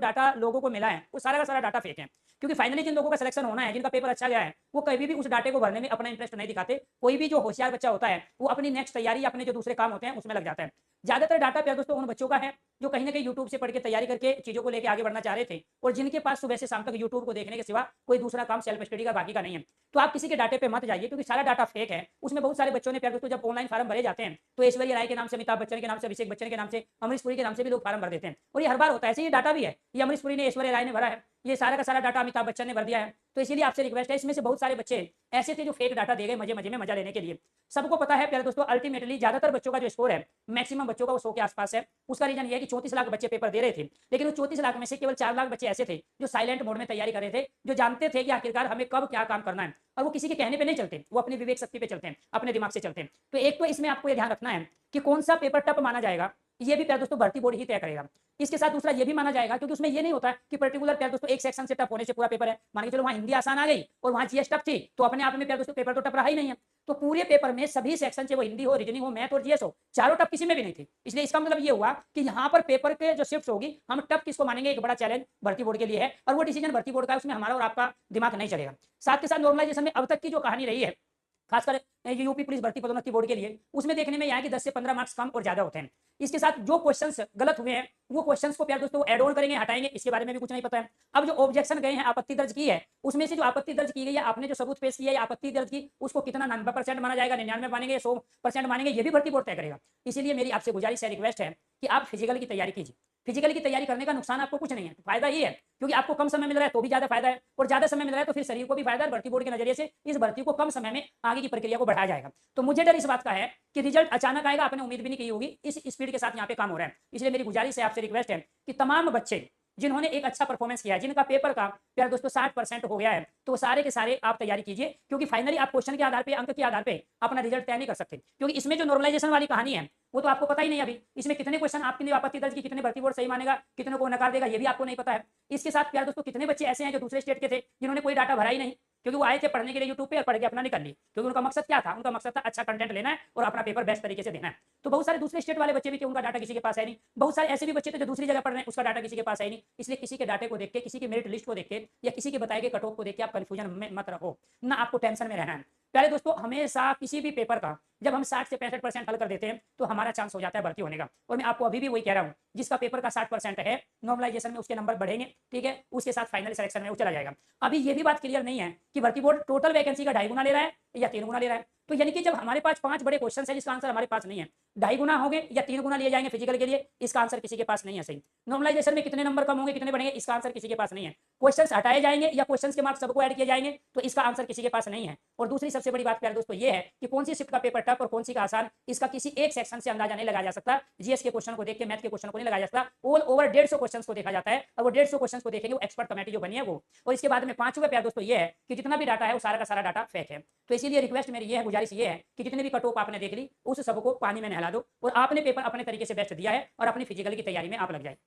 Data लोगों को मिला है वो सारा का सारा डाटा फेक है, क्योंकि फाइनली जिन लोगों का सिलेक्शन होना है, जिनका पेपर अच्छा गया है, वो कभी भी उस डाटे को भरने में अपना इंटरेस्ट नहीं दिखाते। कोई भी जो होशियार बच्चा होता है वो अपनी नेक्स्ट तैयारी, अपने जो दूसरे काम होते हैं उसमें लग जाता है। ज्यादातर डाटा प्यार दोस्तों उन बच्चों का है जो कहीं ना कहीं यूट्यूब से पढ़ के तैयारी करके चीजों को लेकर आगे बढ़ना चाह रहे थे, और जिनके पास सुबह से शाम तक यूट्यूब को देखने के सिवा कोई दूसरा काम सेल्फ स्टडी का बाकी का नहीं है। तो आप किसी के डाटे पे मत जाइए, क्योंकि सारा डाटा फेक है। उसमें बहुत सारे बच्चों ने प्यार दोस्तों जब ऑनलाइन फॉर्म भरे जाते हैं तो ऐश्वर्या राय के नाम से, अमिताभ बच्चन के नाम से, अभिषेक बच्चन के नाम से, अमरीश पुरी के नाम से भी लोग फॉर्म भर देते हैं, और ये हर बार होता है। ऐसे ये डाटा भी है, ये अमरीश पुरी ने, ऐश्वर्या राय ने भरा है, ये सारा का सारा डाटा अमिताभ बच्चन ने भर दिया है। तो इसीलिए आपसे रिक्वेस्ट है, इसमें से बहुत सारे बच्चे ऐसे थे जो फेक डाटा दे गए मजे मजे में मजा लेने के लिए। सबको पता है प्यारे दोस्तों, अल्टीमेटली ज्यादातर बच्चों का जो स्कोर है, मैक्सिमम बच्चों का वो 100 के आसपास है। उसका रीजन ये है कि 34 लाख बच्चे पेपर दे रहे थे, लेकिन उस 34 लाख में से केवल 4 लाख बच्चे ऐसे थे जो साइलेंट मोड में तैयारी कर रहे थे, जो जानते थे कि आखिरकार हमें कब क्या काम करना है, और वो किसी के कहने पे नहीं चलते, वो अपनी विवेक शक्ति पे चलते हैं, अपने दिमाग से चलते हैं। तो एक तो इसमें आपको ये ध्यान रखना है कि कौन सा पेपर टफ माना जाएगा, ये भी प्यार दोस्तों भर्ती बोर्ड ही तय करेगा। इसके साथ दूसरा ये भी माना जाएगा, क्योंकि उसमें ये नहीं होता कि पर्टिकुलर प्यार दोस्तों एक सेक्शन से टफ होने से पूरा पेपर है। मान के चलो वहां हिंदी आसान आ गई और वहां जीएस टफ थी, तो अपने आप में प्यार दोस्तों पेपर तो टफ रहा ही नहीं है। तो पूरे पेपर में सभी सेक्शन से, वो हिंदी हो, रीजनिंग हो, मैथ और जीएस हो, चारों टफ किसी में भी नहीं थी। इसलिए इसका मतलब ये हुआ कि यहाँ पर पेपर के जो शिफ्ट होगी, हम टफ किसको मानेंगे, एक बड़ा चैलेंज भर्ती बोर्ड के लिए है, और वो डिसीजन भर्ती बोर्ड का है, उसमें हमारा और आपका दिमाग नहीं चलेगा। साथ के साथ नॉर्मलाइजेशन में अब तक की जो कहानी रही है, खासकर यूपी पुलिस भर्ती पदोन्नति बोर्ड के लिए, उसमें देखने में यह है कि 10 से 15 मार्क्स कम और ज्यादा होते हैं। इसके साथ जो क्वेश्चंस गलत हुए हैं वो क्वेश्चंस को प्यार दोस्तों एड ऑन करेंगे, हटाएंगे, इसके बारे में भी कुछ नहीं पता है। अब जो ऑब्जेक्शन गए हैं, आपत्ति दर्ज की है, उसमें से जो आपत्ति दर्ज की गई है, आपने जो सबूत पेश किया है, आपत्ति दर्ज की, उसको कितना 90% माना जाएगा, 99 मानेंगे, 100% मानेंगे, ये भी भर्ती बोर्ड तय करेगा। इसीलिए मेरी आपसे गुजारिश है, रिक्वेस्ट है कि आप फिजिकल की तैयारी कीजिए। फिजिकल की तैयारी करने का नुकसान आपको कुछ नहीं है, फायदा ये है क्योंकि आपको कम समय मिल रहा है तो भी ज्यादा फायदा है, और ज्यादा समय मिल रहा है तो फिर शरीर को भी फायदा है। भर्ती बोर्ड के नजरिए से इस भर्ती को कम समय में आगे की प्रक्रिया को बढ़ाया जाएगा। तो मुझे डर इस बात का है कि रिजल्ट अचानक आएगा, आपने उम्मीद भी नहीं की होगी, इस स्पीड के साथ यहाँ पे काम हो रहा है। इसलिए मेरी गुजारिश है, आपसे रिक्वेस्ट है कि तमाम बच्चे जिन्होंने एक अच्छा परफॉर्मेंस किया है, जिनका पेपर का प्यार दोस्तों 60% हो गया है, तो सारे के सारे आप तैयारी कीजिए, क्योंकि फाइनली आप क्वेश्चन के आधार पे, अंक के आधार पे अपना रिजल्ट तय नहीं कर सकते। क्योंकि इसमें जो नॉर्मलाइजेशन वाली कहानी है वो तो आपको पता ही नहीं अभी, इसमें कितने क्वेश्चन आपकी आपत्ति दर्ज की, कितने भर्ती बोर्ड सही मानेगा, कितने को नकार देगा, ये भी आपको नहीं पता है। इसके साथ प्यार दोस्तों कितने बच्चे ऐसे हैं जो दूसरे स्टेट के थे, जिन्होंने कोई डाटा भरा ही नहीं, क्योंकि वो आए थे पढ़ने के लिए यूट्यूब पे और पढ़ के अपना निकल ली, क्योंकि उनका मकसद क्या था, उनका मकसद था अच्छा कंटेंट लेना है और अपना पेपर बेस्ट तरीके से देना है। तो बहुत सारे दूसरे स्टेट वाले बच्चे भी थे, उनका डाटा किसी के पास है नहीं। बहुत सारे ऐसे भी बच्चे थे जो दूसरी जगह पढ़ रहे हैं, उसका डाटा किसी के पास है नहीं। इसलिए किसी के डाटे को देख के, किसी के मेरिट लिस्ट को देख के, या किसी के बताए गए कट ऑफ को देख के आप कंफ्यूजन में मत रहो, ना आपको टेंशन में रहना है। प्यारे दोस्तों, हमेशा किसी भी पेपर का जब हम 60 से 65% हल कर देते हैं तो हमारा चांस हो जाता है भर्ती होने का। और मैं आपको अभी भी वही कह रहा हूँ, जिसका पेपर का 60% है, नॉर्मलाइजेशन में उसके नंबर बढ़ेंगे, ठीक है, उसके साथ फाइनल सिलेक्शन में वो चला जाएगा। अभी ये भी बात क्लियर नहीं है कि भर्ती बोर्ड टोटल वैकेंसी का 2.5 गुना ले रहा है या 3 गुना ले रहा है। तो यानी कि जब हमारे पास 5 बड़े क्वेश्चन है जिसका आंसर हमारे पास नहीं है, 2.5 गुना होंगे या 3 गुना लिए जाएंगे फिजिकल के लिए, इसका आंसर किसी के पास नहीं है। सही, नॉर्मलाइजेशन में कितने नंबर कम होंगे, कितने बढ़ेंगे, इसका आंसर किसी के पास नहीं है। क्वेश्चन हटाए जाएंगे या क्वेश्चन के मार्क्स सबको ऐड किए जाएंगे, तो इसका आंसर किसी के पास नहीं है। और दूसरी सबसे बड़ी बात प्यारे दोस्तों ये है कि कौन सी शिफ्ट का पेपर टफ और कौन सी का आसान, इसका किसी एक सेक्शन से अंदाजा नहीं लगाया जा सकता। जीएस के क्वेश्चन को देख के, मैथ के क्वेश्चन को नहीं लगाया जा सकता। ऑल ओवर 150 क्वेश्चन को देखा जाता है, और वो 150 क्वेश्चन को देखेंगे वो एक्सपर्ट कमेटी जो बनी है वो। और इसके बाद में पांचवा प्यारे दोस्तों ये है कि जितना भी डाटा है वो सारा का सारा डाटा फेक है। तो इसीलिए रिक्वेस्ट मेरी ये है, गुजारिश ये है कि जितने भी कट ऑफ आपने देख ली उस सबको पानी में नहला दो, और आपने पेपर अपने तरीके से बेस्ट दिया है, और अपनी फिजिकल की तैयारी में आप लग जाए।